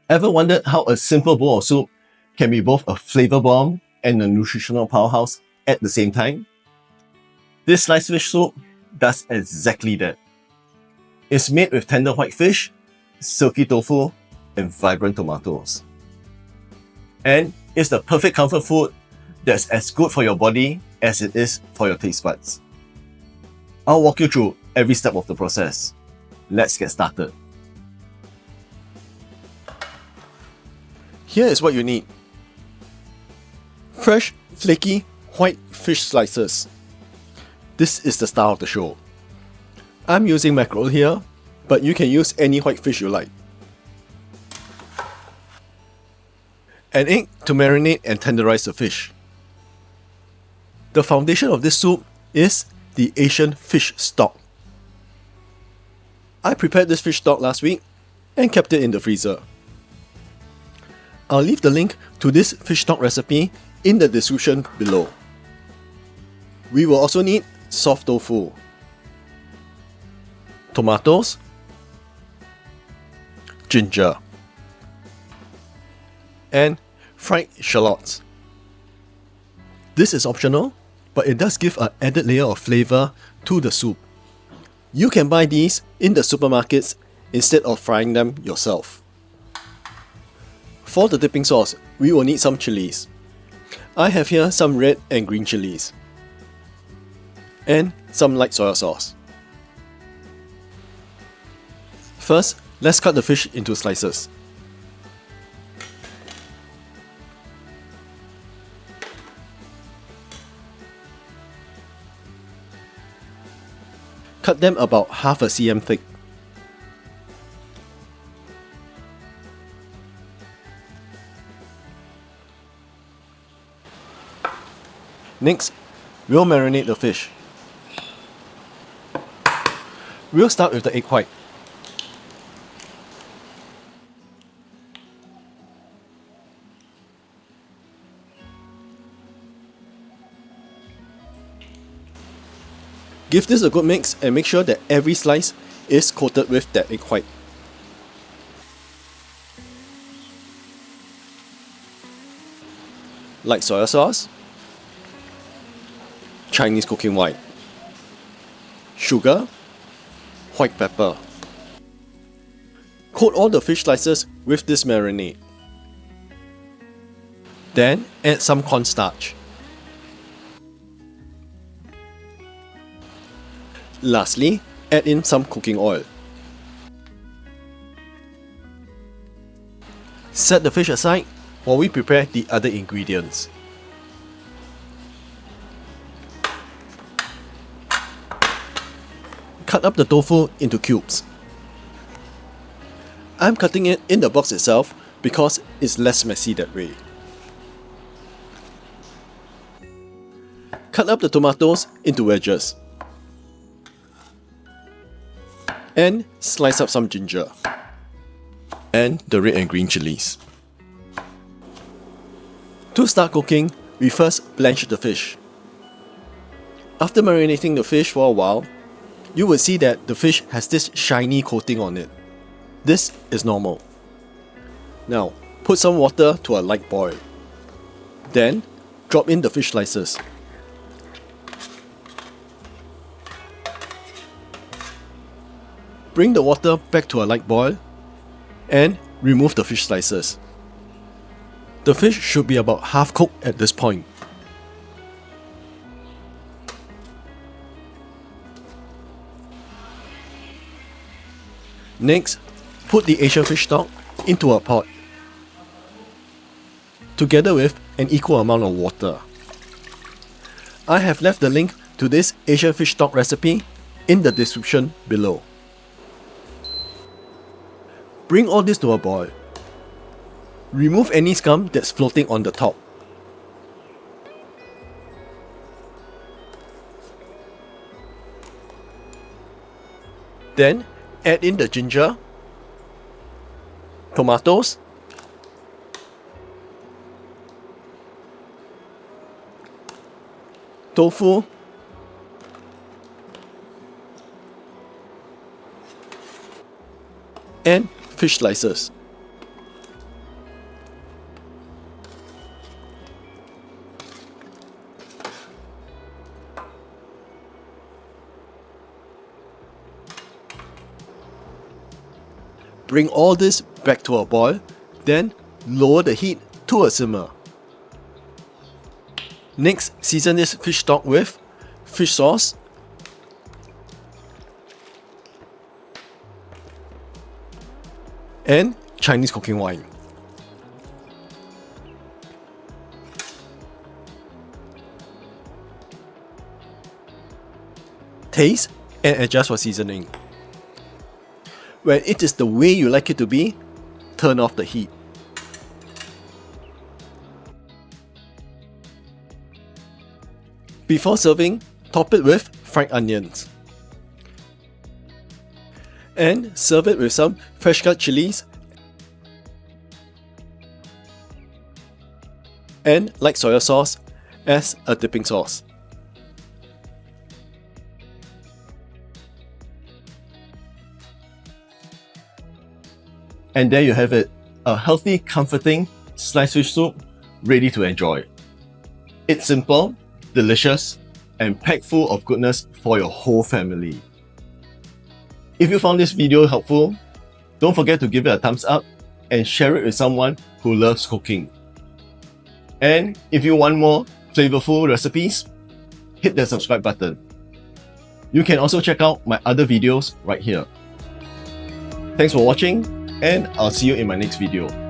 Ever wondered how a simple bowl of soup can be both a flavor bomb and a nutritional powerhouse at the same time? This sliced fish soup does exactly that. It's made with tender white fish, silky tofu, and vibrant tomatoes. And it's the perfect comfort food that's as good for your body as it is for your taste buds. I'll walk you through every step of the process. Let's get started. Here is what you need. Fresh, flaky, white fish slices. This is the star of the show. I'm using mackerel here, but you can use any white fish you like. An egg to marinate and tenderize the fish. The foundation of this soup is the Asian fish stock. I prepared this fish stock last week and kept it in the freezer. I'll leave the link to this fish stock recipe in the description below. We will also need soft tofu, tomatoes, ginger, and fried shallots. This is optional, but it does give an added layer of flavor to the soup. You can buy these in the supermarkets instead of frying them yourself. For the dipping sauce, we will need some chilies. I have here some red and green chilies, and some light soy sauce. First, let's cut the fish into slices. Cut them about half a cm thick. Next, we'll marinate the fish. We'll start with the egg white. Give this a good mix and make sure that every slice is coated with that egg white. Light soy sauce, Chinese cooking white, sugar, white pepper. Coat all the fish slices with this marinade. Then add some cornstarch. Lastly, add in some cooking oil. Set the fish aside while we prepare the other ingredients. Cut up the tofu into cubes. I'm cutting it in the box itself because it's less messy that way. Cut up the tomatoes into wedges. And slice up some ginger. And the red and green chilies. To start cooking, we first blanch the fish. After marinating the fish for a while, you will see that the fish has this shiny coating on it. This is normal. Now, put some water to a light boil. Then, drop in the fish slices. Bring the water back to a light boil and remove the fish slices. The fish should be about half cooked at this point. Next, put the Asian fish stock into a pot, together with an equal amount of water. I have left the link to this Asian fish stock recipe in the description below. Bring all this to a boil. Remove any scum that's floating on the top. Then add in the ginger, tomatoes, tofu, and fish slices. Bring all this back to a boil, then lower the heat to a simmer. Next, season this fish stock with fish sauce, and Chinese cooking wine. Taste and adjust for seasoning. When it is the way you like it to be, turn off the heat. Before serving, top it with fried onions. And serve it with some fresh cut chilies and light soy sauce as a dipping sauce. And there you have it, a healthy, comforting sliced fish soup ready to enjoy. It's simple, delicious, and packed full of goodness for your whole family. If you found this video helpful, don't forget to give it a thumbs up and share it with someone who loves cooking. And if you want more flavorful recipes, hit the subscribe button. You can also check out my other videos right here. Thanks for watching, and I'll see you in my next video.